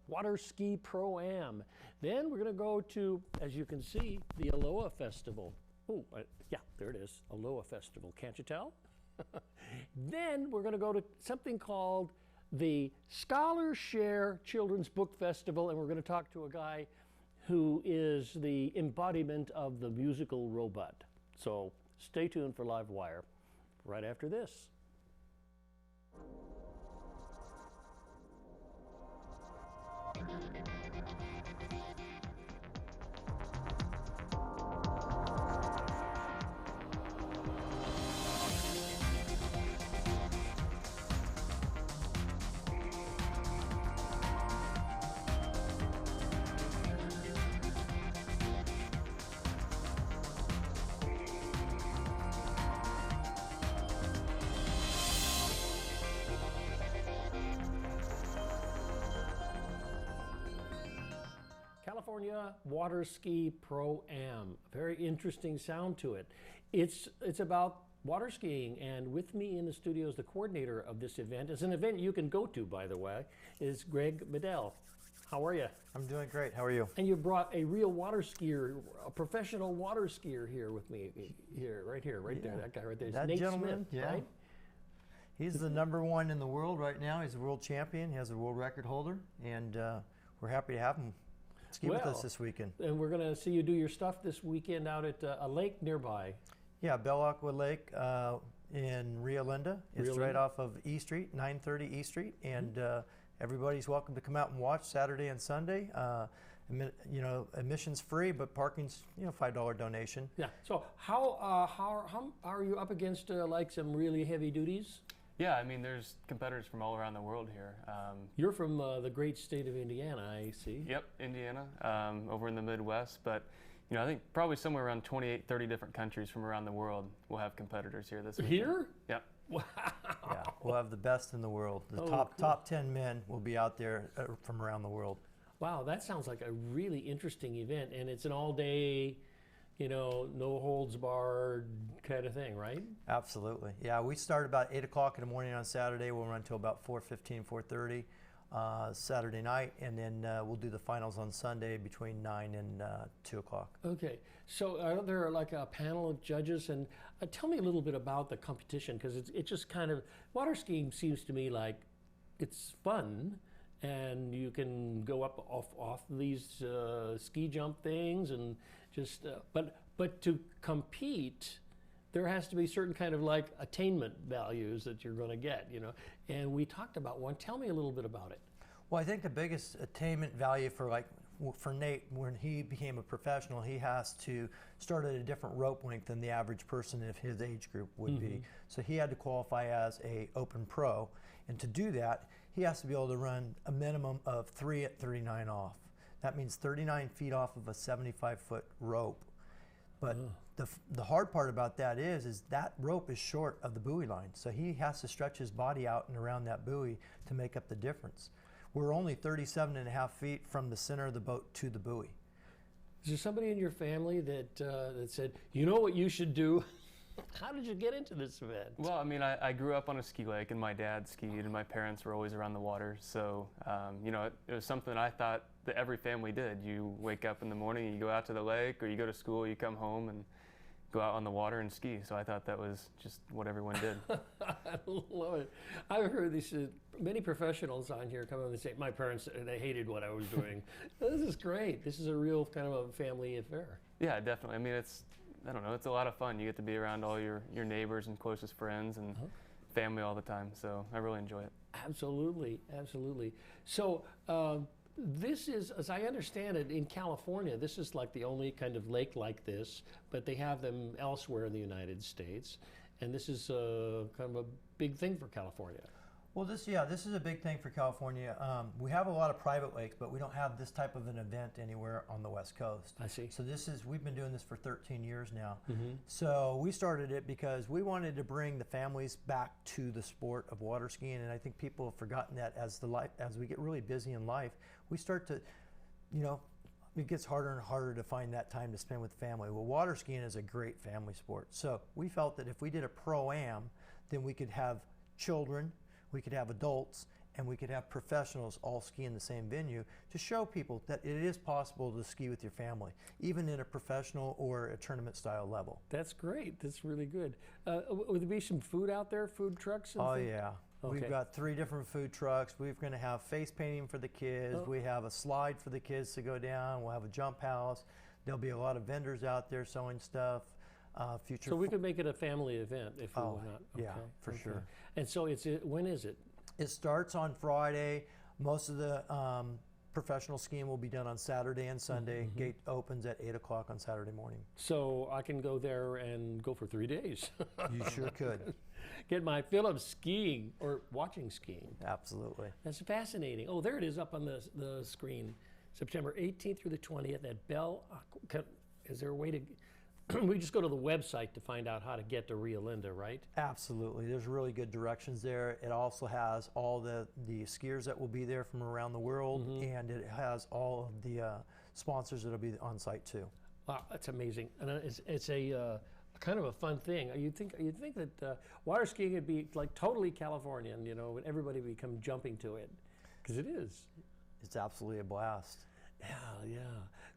Water Ski Pro-Am. Then we're going to go to, as you can see, the Aloha Festival. Oh, yeah, there it is, Aloha Festival. Can't you tell? Then we're going to go to something called the Scholarshare Children's Book Festival, and we're going to talk to a guy who is the embodiment of the musical robot. So stay tuned for LiveWire right after this. California Water Ski Pro-Am. Very interesting sound to it. It's about water skiing, and with me in the studio is the coordinator of this event. It's an event you can go to, by the way, is Greg Bedell. How are you? I'm doing great. How are you? And you brought a real water skier, a professional water skier here with me, right there, that guy right there. That Nate gentleman, Smith, yeah. right? He's the #1 in the world right now. He's a world champion. He has a world record holder, and we're happy to have him ski with us this weekend. And we're going to see you do your stuff this weekend out at a lake nearby. Yeah, Aqua Lake in Rio Linda. It's right off of E Street, 930 E Street, and everybody's welcome to come out and watch Saturday and Sunday. You know, admission's free, but parking's $5 donation. Yeah. So how are you up against like some really heavy duties? Yeah, I mean, there's competitors from all around the world here. You're from the great state of Indiana, I see. Yep, Indiana, over in the Midwest. But, I think probably somewhere around 28, 30 different countries from around the world will have competitors here this weekend. Here? Yep. Wow. Yeah, we'll have the best in the world. The top 10 men will be out there from around the world. Wow, that sounds like a really interesting event, and it's an all-day, no holds barred kind of thing, right? Absolutely. Yeah, we start about 8 o'clock in the morning on Saturday. We'll run till about 4:15, 4:30 Saturday night, and then we'll do the finals on Sunday between 9 and 2 o'clock. Okay, so are there like a panel of judges? And tell me a little bit about the competition, because it just kind of, water skiing seems to me like it's fun, and you can go up off these ski jump things and just but to compete, there has to be certain kind of like attainment values that you're going to get, and we talked about one. Tell me a little bit about it. Well, I think the biggest attainment value for Nate, when he became a professional, he has to start at a different rope length than the average person of his age group would be. So he had to qualify as a open pro, and to do that, he has to be able to run a minimum of 3 at 39 off. That means 39 feet off of a 75-foot rope. But the hard part about that is that rope is short of the buoy line. So he has to stretch his body out and around that buoy to make up the difference. We're only 37.5 feet from the center of the boat to the buoy. Is there somebody in your family that said, you know what you should do? How did you get into this event? Well, I mean, I grew up on a ski lake, and my dad skied, and my parents were always around the water. So, it was something I thought that every family did. You wake up in the morning, you go out to the lake, or you go to school, you come home and go out on the water and ski. So I thought that was just what everyone did. I love it. I've heard these many professionals on here come up and say, my parents, they hated what I was doing. This is great. This is a real kind of a family affair. Yeah, definitely. I mean, it's a lot of fun. You get to be around all your neighbors and closest friends and family all the time. So I really enjoy it. Absolutely, absolutely. So this is, as I understand it, in California, this is like the only kind of lake like this, but they have them elsewhere in the United States. And this is kind of a big thing for California. Well, this is a big thing for California. We have a lot of private lakes, but we don't have this type of an event anywhere on the West Coast. I see. So we've been doing this for 13 years now. So we started it because we wanted to bring the families back to the sport of water skiing, and I think people have forgotten that as we get really busy in life, we start to, it gets harder and harder to find that time to spend with family. Well, water skiing is a great family sport. So we felt that if we did a pro-am, then we could have children, we could have adults, and we could have professionals all ski in the same venue to show people that it is possible to ski with your family, even in a professional or a tournament style level. That's great. That's really good. Will there be some food out there, food trucks? And things? Yeah. Okay. We've got 3 different food trucks. We're going to have face painting for the kids. We have a slide for the kids to go down. We'll have a jump house. There'll be a lot of vendors out there selling stuff. So we could make it a family event if we want. Yeah, for sure. And so when is it? It starts on Friday. Most of the professional skiing will be done on Saturday and Sunday. Gate opens at 8 o'clock on Saturday morning. So I can go there and go for 3 days. You sure could. Get my fill of skiing or watching skiing. Absolutely. That's fascinating. Oh, there it is up on the screen. September 18th through the 20th at Bell. Is there a way to... We just go to the website to find out how to get to Rio Linda, right? Absolutely. There's really good directions there. It also has all the skiers that will be there from around the world, and it has all of the sponsors that will be on site too. Wow, that's amazing. And it's a kind of a fun thing. You'd think that water skiing would be like totally Californian, you know, and everybody would come jumping to it, because it is. It's absolutely a blast. Yeah,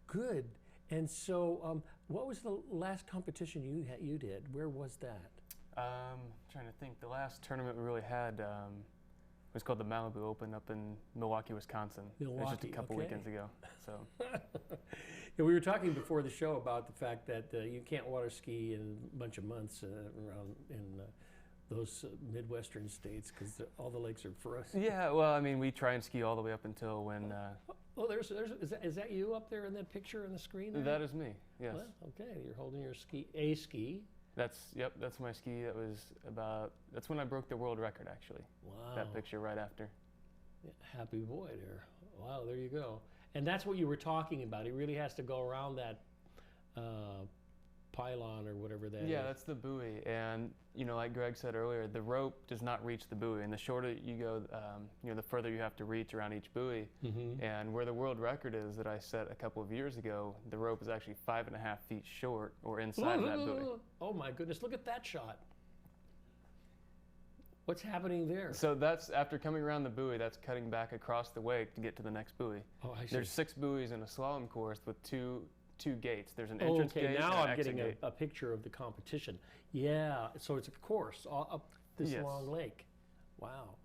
good. And so, what was the last competition you did? Where was that? Trying to think. The last tournament we really had was called the Malibu Open up in Milwaukee, Wisconsin. It was just a couple weekends ago. So. Yeah, we were talking before the show about the fact that you can't water ski in a bunch of months around in those Midwestern states because all the lakes are frozen. Yeah, well, I mean, we try and ski all the way up until when. Oh, is that you up there in that picture on the screen there? That is me. Yes. Well, okay, you're holding your ski. That's my ski. That's when I broke the world record actually. Wow. That picture right after. Yeah, happy boy there. Wow, there you go. And that's what you were talking about. He really has to go around that pylon or whatever that is. Yeah, that's the buoy. And, you know, like Greg said earlier, the rope does not reach the buoy. And the shorter you go, the further you have to reach around each buoy. And where the world record is that I set a couple of years ago, the rope is actually 5.5 feet short or inside of that buoy. Oh my goodness, look at that shot. What's happening there? So that's, after coming around the buoy, that's cutting back across the wake to get to the next buoy. Oh, I see. There's 6 buoys in a slalom course with two gates. There's an entrance gate now and I'm an exit getting gate. a picture of the competition. Yeah, so it's a course up this long lake. Wow.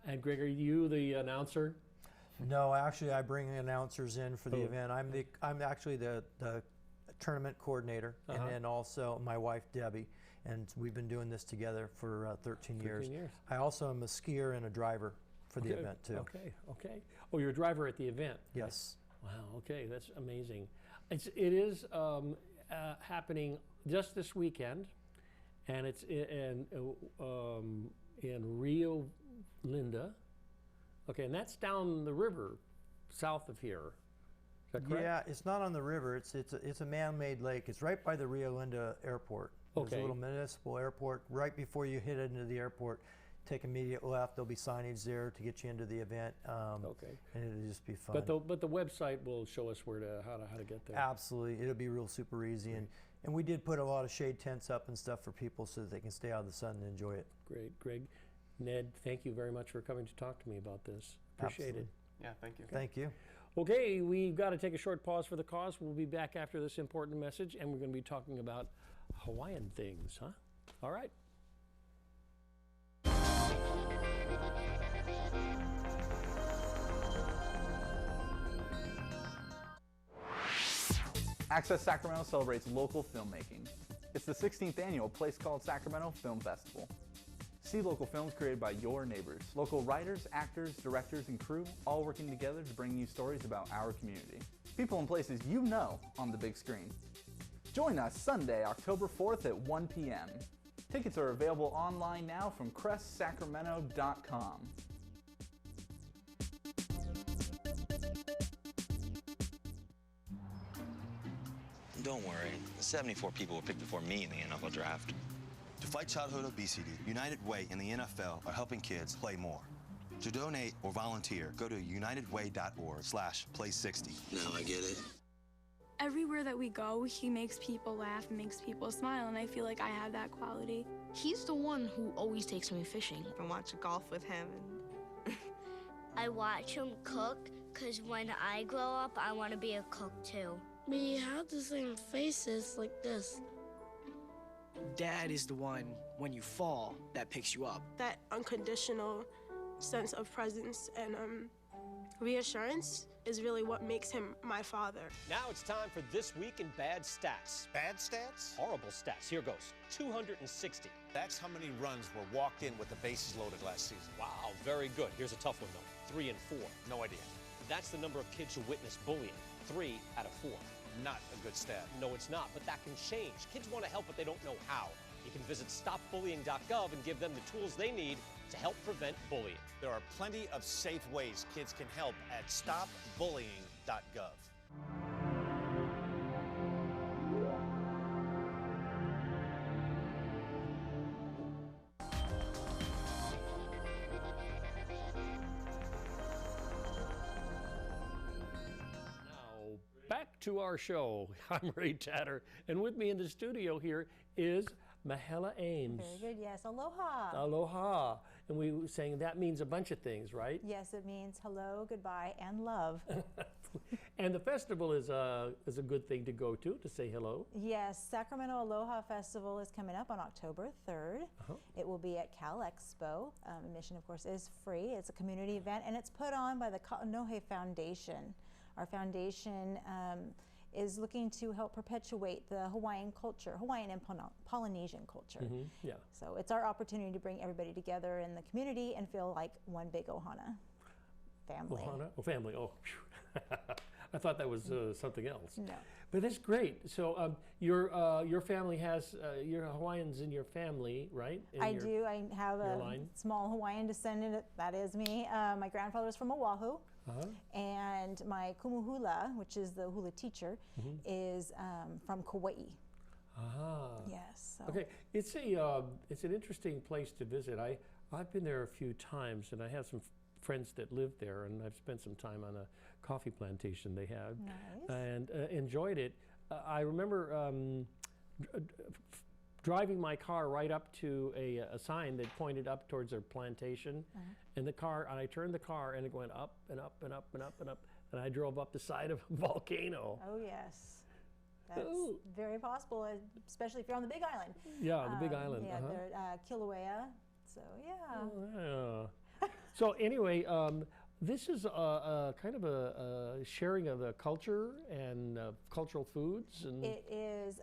And Greg, are you the announcer? No, actually, I bring the announcers in for the event. I'm actually the tournament coordinator, and then also my wife Debbie, and we've been doing this together for 13 years. I also am a skier and a driver for the event too. Okay. Oh, you're a driver at the event. Yes. Wow. Okay, that's amazing. It is happening just this weekend, and it's in Rio Linda. Okay, and that's down the river, south of here. Is that correct? Yeah, it's not on the river. It's a man-made lake. It's right by the Rio Linda airport. There's a little municipal airport right before you hit into the airport. Take immediate left. There'll be signage there to get you into the event. And it'll just be fun. But the website will show us how to get there. Absolutely, it'll be real super easy. And we did put a lot of shade tents up and stuff for people so that they can stay out of the sun and enjoy it. Great, Greg. Ned, thank you very much for coming to talk to me about this. Appreciate it. Yeah, thank you. Thank you. Okay, we've got to take a short pause for the cause. We'll be back after this important message, and we're going to be talking about Hawaiian things, huh? All right. Access Sacramento celebrates local filmmaking. It's the 16th annual Place Called Sacramento Film Festival. See local films created by your neighbors. Local writers, actors, directors, and crew all working together to bring you stories about our community. People and places you know on the big screen. Join us Sunday, October 4th at 1 p.m. Tickets are available online now from CrestSacramento.com. Don't worry, 74 people were picked before me in the NFL draft. To fight childhood obesity, United Way and the NFL are helping kids play more. To donate or volunteer, go to unitedway.org/play60. Now I get it. Everywhere that we go, he makes people laugh and makes people smile, and I feel like I have that quality. He's the one who always takes me fishing. I watch golf with him, and I watch them cook because when I grow up, I want to be a cook too. We have the same faces like this. Dad is the one, when you fall, that picks you up. That unconditional sense of presence and reassurance is really what makes him my father. Now it's time for This Week in Bad Stats. Bad stats? Horrible stats. Here goes. 260. That's how many runs were walked in with the bases loaded last season. Wow, very good. Here's a tough one, though. 3 and 4. No idea. That's the number of kids who witness bullying. 3 out of 4. Not a good stat. No, it's not, but that can change. Kids want to help, but they don't know how. You can visit stopbullying.gov and give them the tools they need to help prevent bullying. There are plenty of safe ways kids can help at stopbullying.gov. Back to our show. I'm Ray Tatar, and with me in the studio here is Mahela Ames. Very good, yes. Aloha. Aloha. And we were saying that means a bunch of things, right? Yes, it means hello, goodbye, and love. And the festival is a good thing to go to say hello. Yes, Sacramento Aloha Festival is coming up on October 3rd. It will be at Cal Expo. Admission, of course, is free. It's a community event, and it's put on by the Ka'anohe Foundation. Our foundation is looking to help perpetuate the Hawaiian culture, Hawaiian and Polynesian culture. Yeah. So it's our opportunity to bring everybody together in the community and feel like one big Ohana family. Ohana? Oh, family. Oh, I thought that was something else. No. But that's great. So your family has your Hawaiians in your family, right? I do. I have a small Hawaiian descendant. That is me. My grandfather was from Oahu. And my kumuhula, which is the hula teacher, is from Kauai. Yes. So. Okay, it's an interesting place to visit. I've been there a few times, and I have some friends that live there, and I've spent some time on a coffee plantation they have, and enjoyed it. I remember driving my car right up to a sign that pointed up towards their plantation, and I turned the car, and it went up and up and up and up and up, and I drove up the side of a volcano. Oh yes, that's very possible, especially if you're on the Big Island. Yeah, the Big Island. Yeah, they're Kilauea. So yeah. So anyway, this is a kind of a sharing of the culture and cultural foods. And it is.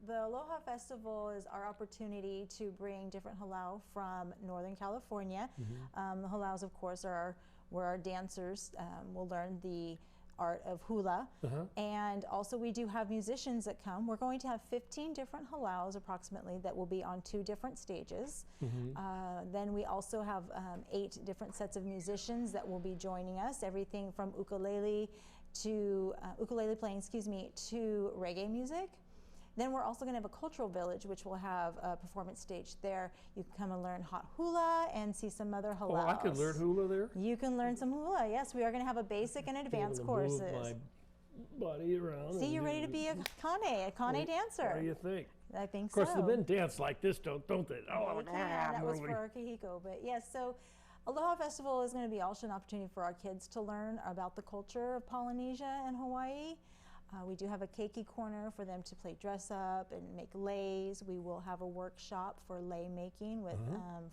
The Aloha Festival is our opportunity to bring different halau from Northern California. The halaus, of course, are where our dancers will learn the art of hula. And also we do have musicians that come. We're going to have 15 different halaus approximately that will be on 2 different stages. Then we also have 8 different sets of musicians that will be joining us, everything from ukulele playing, to reggae music. Then we're also going to have a cultural village, which will have a performance stage there. You can come and learn hot hula and see some other halaus. Oh, I can learn hula there? You can learn some hula, yes. We are going to have a basic and advanced courses. Move my body around. See, you're ready to be a kane dancer. What do you think? I think so. Of course, the men dance like this, don't they? Oh, that was for our kahiko. But yes, so Aloha Festival is going to be also an opportunity for our kids to learn about the culture of Polynesia and Hawaii. We do have a keiki corner for them to play dress up and make leis. We will have a workshop for lei making with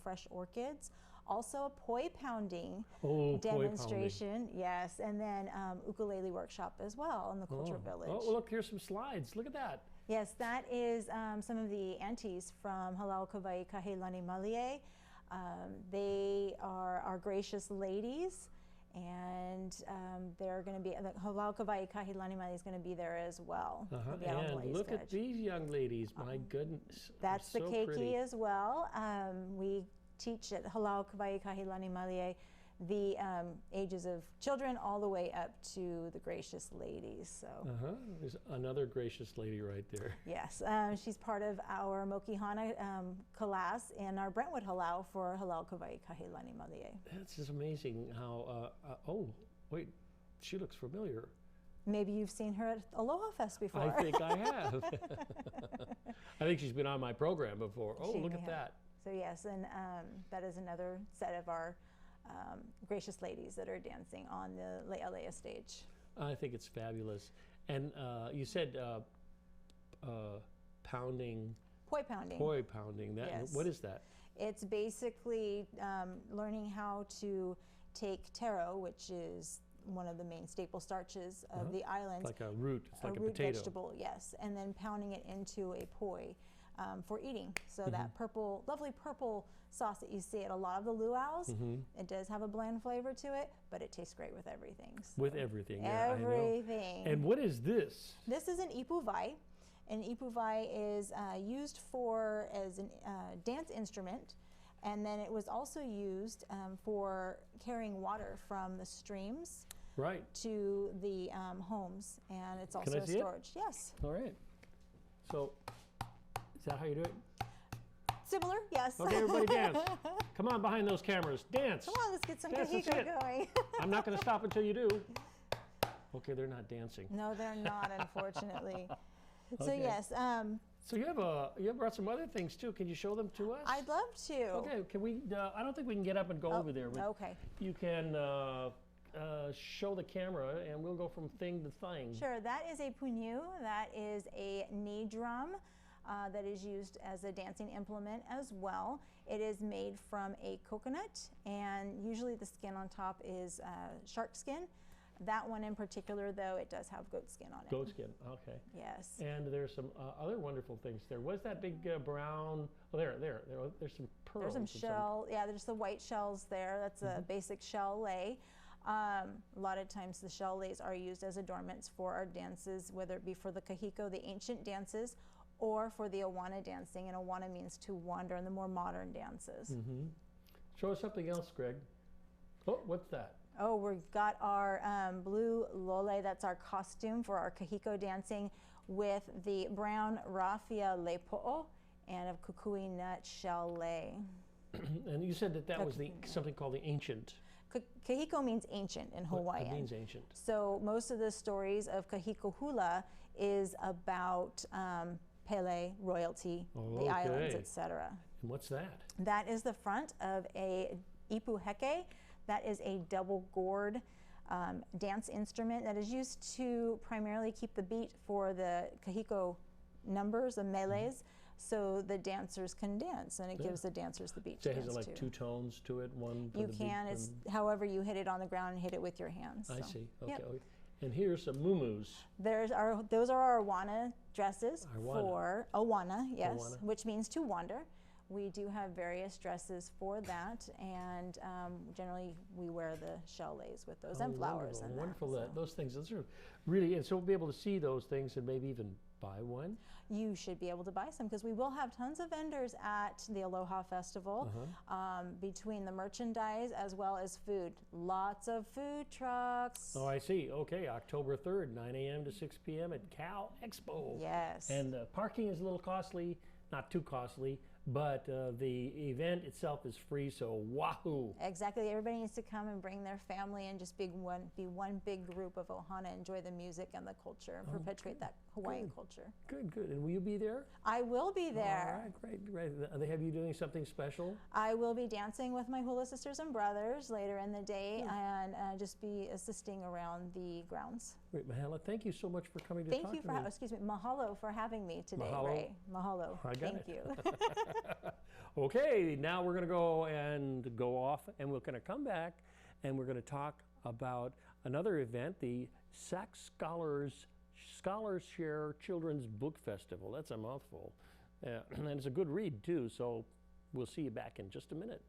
fresh orchids. Also a poi pounding demonstration. Yes, and then ukulele workshop as well in the Culture Village. Oh, look, here's some slides. Look at that. Yes, that is some of the aunties from Halau Kawai Kahilani Malie. They are our gracious ladies. And they're going to be, the Halau Kawai Kahilani Malie is going to be there as well. And look at these young ladies, my goodness. That's the so keiki pretty. as well. We teach at Halau Kawai Kahilani Malie the ages of children all the way up to the gracious ladies. So there's another gracious lady right there. Yes, she's part of our Mokihana class in our Brentwood Halau for Halau Kawai Kahilani Malie. It's just amazing how, oh, wait, she looks familiar. Maybe you've seen her at Aloha Fest before. I think I have. I think she's been on my program before. Oh, look at that. So yes, and that is another set of our gracious ladies that are dancing on the Le'alea stage. I think it's fabulous. And you said pounding. Poi pounding. Poi pounding. That, yes. What is that? It's basically learning how to take taro, which is one of the main staple starches of the island. It's like a root. It's like a root potato. vegetable, yes. And then pounding it into a poi for eating. So that purple, lovely purple sauce that you see at a lot of the luau's, it does have a bland flavor to it, but it tastes great with everything. So With everything, yeah, everything. I know. And what is this? This is an ipu vai. An ipu vai is used as a dance instrument, and then it was also used for carrying water from the streams to the homes, and it's also a storage. Yes. All right. So, is that how you do it? Similar, yes. Okay, everybody dance. Come on, behind those cameras, dance. Come on, let's get some Dance, kahiko going. I'm not going to stop until you do. Okay, they're not dancing. No, they're not, unfortunately. So Okay. yes. So you brought some other things too. Can you show them to us? I'd love to. Okay, can we? I don't think we can get up and go over there. But okay. You can show the camera, and we'll go from thing to thing. Sure. That is a punyu. That is a knee drum that is used as a dancing implement as well. It is made from a coconut, and usually the skin on top is shark skin. That one in particular, though, it does have goat skin on it. Goat skin, okay. Yes. And there's some other wonderful things there. What's that big brown? Oh, there's some pearls. There's some shell. Yeah, there's the white shells there. That's a basic shell lay. A lot of times the shell lays are used as adornments for our dances, whether it be for the kahiko, the ancient dances, or for the awana dancing. And awana means to wander in the more modern dances. Show us something else, Greg. Oh, what's that? Oh, we've got our blue lole, that's our costume for our kahiko dancing, with the brown raffia lepo'o and of kukui nut shell lei. And you said that was something called the ancient. Kahiko means ancient in Hawaiian. It means ancient. So most of the stories of kahiko hula is about Pele, royalty, the islands, etc. And what's that? That is the front of a ipu heke. That is a double gourd dance instrument that is used to primarily keep the beat for the kahiko numbers, the melees, so the dancers can dance, and it gives the dancers the beat to dance to. Has it like two tones to it? One for you the can. beat It's however you hit it on the ground and hit it with your hands. I so. see. Okay. Yep. And here's some muumuus. Those are our awana dresses for awana, yes, Awana. which means to wander. We do have various dresses for that, and generally we wear the shell lays with those and flowers. Wonderful. Those things, those are really, and so we'll be able to see those things and maybe even buy one. You should be able to buy some because we will have tons of vendors at the Aloha Festival between the merchandise as well as food. Lots of food trucks. Oh, I see. Okay, October 3rd, 9 a.m. to 6 p.m. at Cal Expo. Yes. And parking is a little costly, not too costly, but the event itself is free, so wahoo! Exactly. Everybody needs to come and bring their family and just be one big group of ohana, enjoy the music and the culture, and perpetuate that Hawaiian culture. Good, good. And will you be there? I will be there. All right, great. They have you doing something special? I will be dancing with my hula sisters and brothers later in the day and just be assisting around the grounds. Great, Mahalo. Thank you so much for coming to talk to me. Mahalo for having me today, Mahalo. Ray. Mahalo. I got Thank it. you. Okay, now we're going to go off, and we're going to come back, and we're going to talk about another event, the Sac Scholarshare Children's Book Festival. That's a mouthful, and it's a good read too. So we'll see you back in just a minute.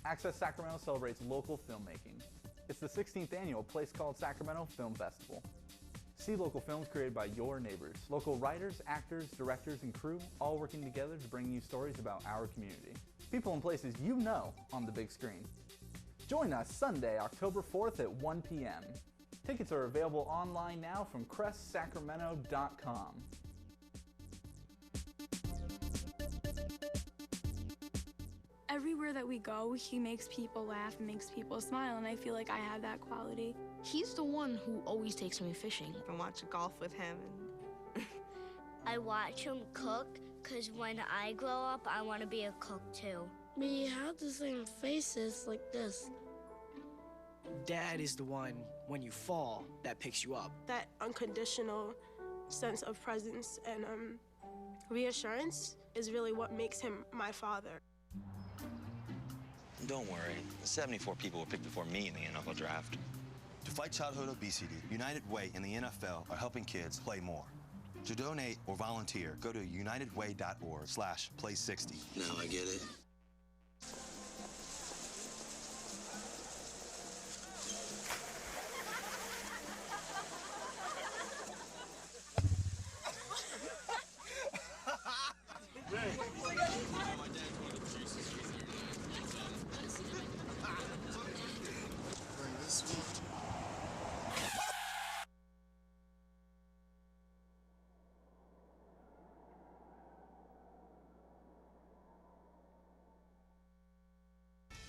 Access Sacramento celebrates local filmmaking. It's the 16th annual Place Called Sacramento Film Festival. See local films created by your neighbors. Local writers, actors, directors, and crew all working together to bring you stories about our community. People and places you know on the big screen. Join us Sunday, October 4th at 1 p.m. Tickets are available online now from CrestSacramento.com. everywhere that we go, he makes people laugh and makes people smile, and I feel like I have that quality. He's the one who always takes me fishing. I watch golf with him. I watch him cook because when I grow up, I want to be a cook too. We have the same faces like this. Dad is the one, when you fall, that picks you up. That unconditional sense of presence and reassurance is really what makes him my father. Don't worry, 74 people were picked before me in the NFL draft. To fight childhood obesity, United Way and the NFL are helping kids play more. To donate or volunteer, go to unitedway.org/play60. Now I get it.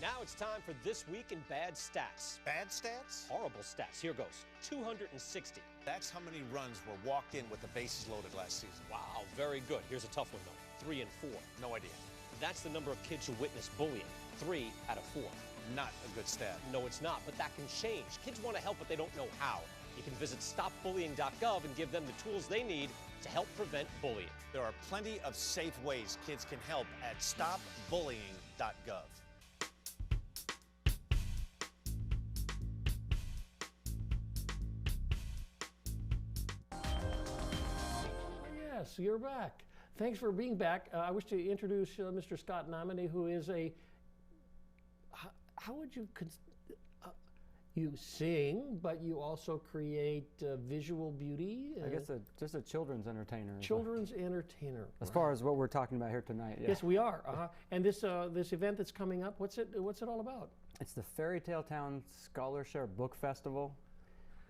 Now it's time for This Week in Bad Stats. Bad stats? Horrible stats. Here goes. 260. That's how many runs were walked in with the bases loaded last season. Wow, very good. Here's a tough one, though. 3 and 4. No idea. That's the number of kids who witness bullying. 3 out of 4. Not a good stat. No, it's not, but that can change. Kids want to help, but they don't know how. You can visit stopbullying.gov and give them the tools they need to help prevent bullying. There are plenty of safe ways kids can help at stopbullying.gov. Yes, you're back. Thanks for being back. I wish to introduce Mr. Scott Nominee, who is a, how would you, you sing, but you also create visual beauty? I guess just a children's entertainer. Children's entertainer. As far as what we're talking about here tonight. Yeah. Yes, we are. And this this event that's coming up, what's it all about? It's the Fairy Tale Town Scholarshare Book Festival.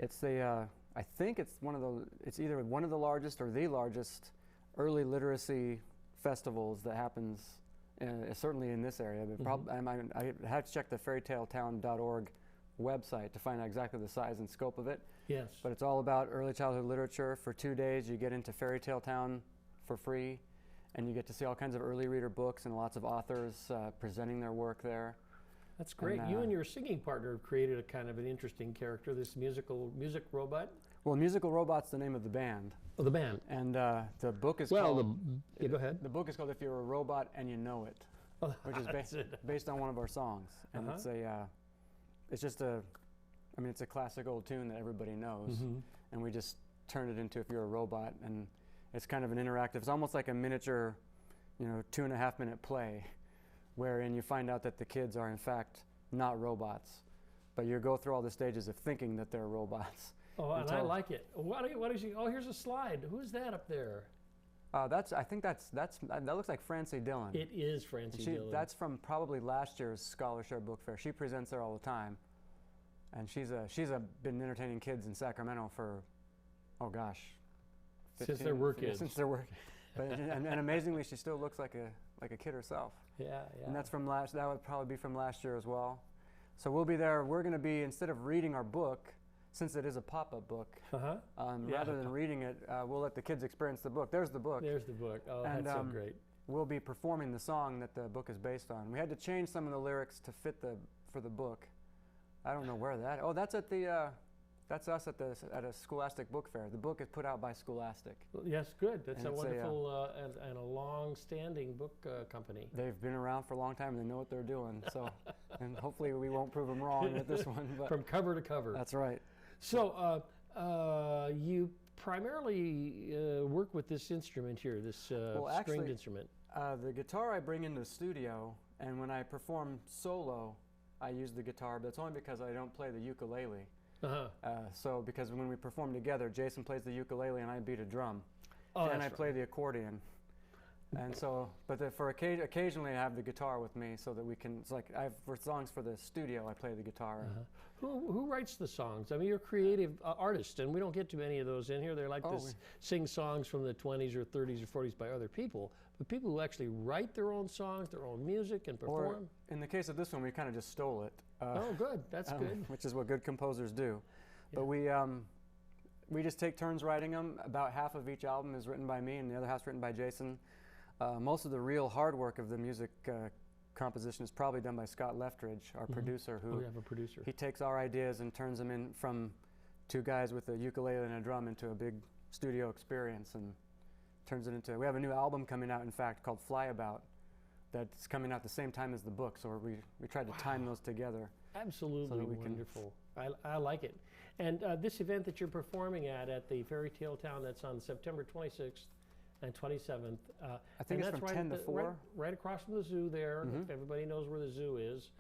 It's the I think it's it's either one of the largest or the largest early literacy festivals that happens certainly in this area. But I have to check the fairytaletown.org website to find out exactly the size and scope of it. Yes. But it's all about early childhood literature. For 2 days, you get into Fairy Tale Town for free, and you get to see all kinds of early reader books and lots of authors presenting their work there. That's great. You and your singing partner have created a kind of an interesting character, this music robot. Well, Musical Robot's the name of the band. Oh, the band. And the book is called... go ahead. The book is called If You're a Robot and You Know It, which is based on one of our songs. And it's just it's a classic old tune that everybody knows. And we just turned it into If You're a Robot. And it's kind of an interactive, it's almost like a miniature, 2.5-minute play, wherein you find out that the kids are in fact not robots, but you go through all the stages of thinking that they're robots. Oh, and I like it. What is she? Oh, here's a slide. Who's that up there? I think that looks like Francie Dillon. It is Francie Dillon. That's from probably last year's Scholarshare Book Fair. She presents there all the time, and she's been entertaining kids in Sacramento for, oh gosh, since there were kids. Since there were, and amazingly, she still looks like a kid herself. Yeah. And that's from that would probably be from last year as well. So we'll be there. We're going to be, instead of reading our book, since it is a pop-up book, rather than reading it, we'll let the kids experience the book. There's the book. There's the book. Oh, and, that's so great. We'll be performing the song that the book is based on. We had to change some of the lyrics to fit for the book. I don't know where that. Oh, that's at the. That's us at a Scholastic book fair. The book is put out by Scholastic. Yes, good. That's a wonderful and a long-standing book company. They've been around for a long time. They know what they're doing. So, and hopefully we won't prove them wrong with this one. But from cover to cover. That's right. So you primarily work with this instrument here, this stringed instrument. The guitar I bring into the studio, and when I perform solo, I use the guitar, but it's only because I don't play the ukulele. So because when we perform together, Jason plays the ukulele and I beat a drum. Oh, and I play the accordion. And so, but occasionally I have the guitar with me so that we can, it's like for songs for the studio, I play the guitar. Who writes the songs? I mean, you're a creative artist, and we don't get too many of those in here. They're like sing songs from the 20s or 30s or 40s by other people. But people who actually write their own songs, their own music, and perform. Or in the case of this one, we kind of just stole it. Oh, good. That's good. Which is what good composers do. Yeah. But we just take turns writing them. About half of each album is written by me, and the other half's written by Jason. Most of the real hard work of the music composition is probably done by Scott Leftridge, our producer, who we have a producer. He takes our ideas and turns them in from two guys with a ukulele and a drum into a big studio experience and turns it into. We have a new album coming out, in fact, called Flyabout, that's coming out the same time as the book. So we tried to time those together. Absolutely so wonderful. I like it. And this event that you're performing at the Fairy Tale Town, that's on September 26th. And 27th. I think it's from 10 to 4. Right across from the zoo there. If everybody knows where the zoo is.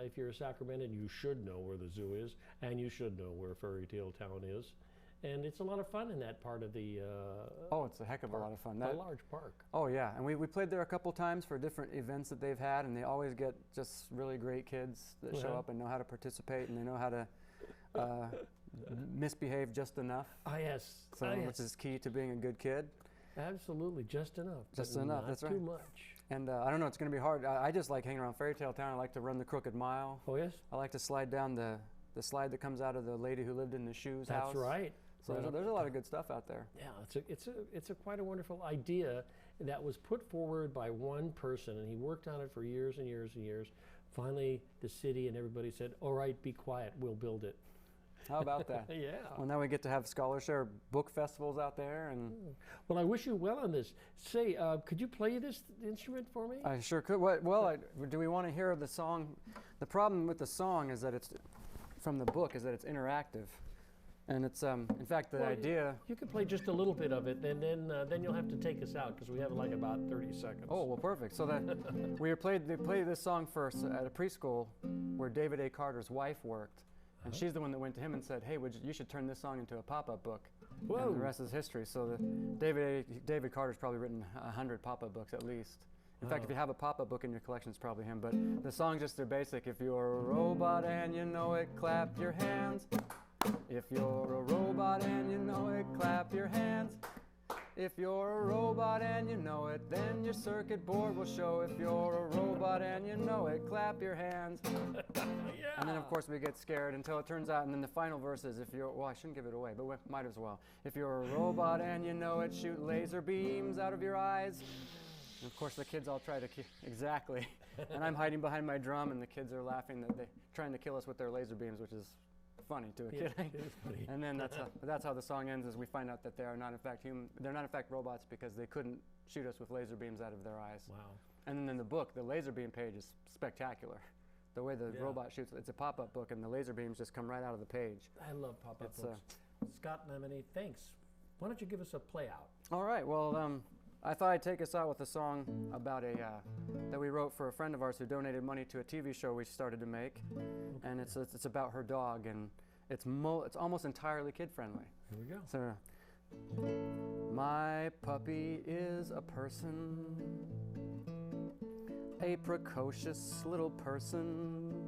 If you're a Sacramentan, you should know where the zoo is. And you should know where Fairy Tale Town is. And it's a lot of fun in that part of the oh, it's a heck of a lot of fun. A large park. Oh, yeah. And we played there a couple times for different events that they've had. And they always get just really great kids that show up and know how to participate. And they know how to misbehave just enough. Yes. So, which is key to being a good kid. Absolutely, just enough. Just enough, that's right. Not too much. And I don't know, it's going to be hard. I just like hanging around Fairy Tale Town. I like to run the Crooked Mile. Oh, yes? I like to slide down the slide that comes out of the lady who lived in the shoes house. That's right. So there's a lot of good stuff out there. Yeah, it's quite a wonderful idea that was put forward by one person, and he worked on it for years and years and years. Finally, the city and everybody said, all right, be quiet, we'll build it. How about that? Yeah. Well, now we get to have Scholarshare book festivals out there, and well, I wish you well on this. Say, could you play this instrument for me? I sure could. Do we want to hear the song? The problem with the song is that it's from the book is that it's interactive, and it's in fact the idea. You can play just a little bit of it, and then you'll have to take us out because we have like about 30 seconds. Oh well, perfect. So that they played this song first at a preschool where David A. Carter's wife worked. And she's the one that went to him and said, hey, you should turn this song into a pop-up book. Whoa. And the rest is history. So David Carter's probably written 100 pop-up books at least. In fact, if you have a pop-up book in your collection, it's probably him. But the song's just their basic. If you're a robot and you know it, clap your hands. If you're a robot and you know it, clap your hands. If you're a robot and you know it, then your circuit board will show. If you're a robot and you know it, clap your hands. And then, of course, we get scared until it turns out, and then the final verse is, well, I shouldn't give it away, but we might as well. If you're a robot and you know it, shoot laser beams out of your eyes. And, of course, the kids all try to exactly. And I'm hiding behind my drum, and the kids are laughing that they're trying to kill us with their laser beams, which is funny to a kid. It is funny. And then that's how the song ends, is we find out that they are not in fact human. They're not in fact robots because they couldn't shoot us with laser beams out of their eyes. Wow. And then in the book, the laser beam page is spectacular. The way the robot shoots, it's a pop-up book, and the laser beams just come right out of the page. I love pop-up books. Scott Lemony, thanks. Why don't you give us a play out? All right. Well, I thought I'd take us out with a song about that we wrote for a friend of ours who donated money to a TV show we started to make, and it's about her dog, and it's almost entirely kid-friendly. Here we go. So, my puppy is a person, a precocious little person.